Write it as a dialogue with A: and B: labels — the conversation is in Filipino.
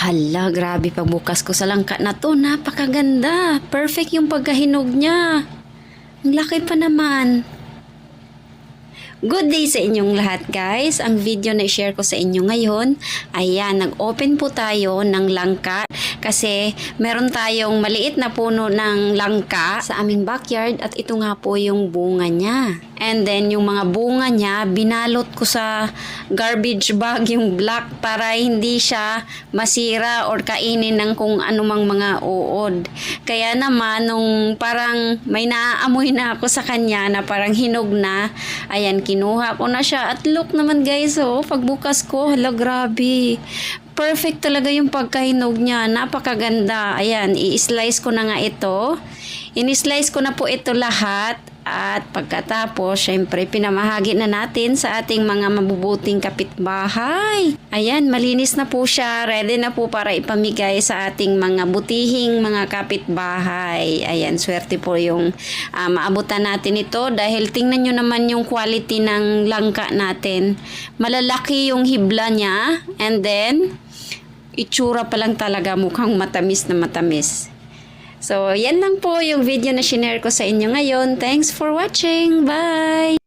A: Hala, grabe pagbukas ko sa langka na to. Napakaganda. Perfect yung pagkahinog niya. Ang laki pa naman. Good day sa inyong lahat guys. Ang video na i-share ko sa inyo ngayon, ayan, nag-open po tayo ng langka kasi meron tayong maliit na puno ng langka sa aming backyard at ito nga po yung bunga niya. And then yung mga bunga niya, binalot ko sa garbage bag yung black para hindi siya masira or kainin ng kung anumang mga uod. Kaya naman nung parang may naaamoy na ako sa kanya na parang hinog na, ayan, kinuha ko na siya at look naman guys, oh, pagbukas ko, hala grabe. Perfect talaga yung pagkahinog niya, napakaganda. Ayan, i-slice ko na nga ito. In-slice ko na po ito lahat. At pagkatapos, syempre, pinamahagi na natin sa ating mga mabubuting kapitbahay. Ayan, malinis na po siya. Ready na po para ipamigay sa ating mga butihing mga kapitbahay. Ayan, swerte po yung maabutan natin ito. Dahil tingnan nyo naman yung quality ng langka natin. Malalaki yung hibla niya. And then, itsura pa lang talaga mukhang matamis na matamis. So, yan lang po yung video na shinare ko sa inyo ngayon. Thanks for watching. Bye!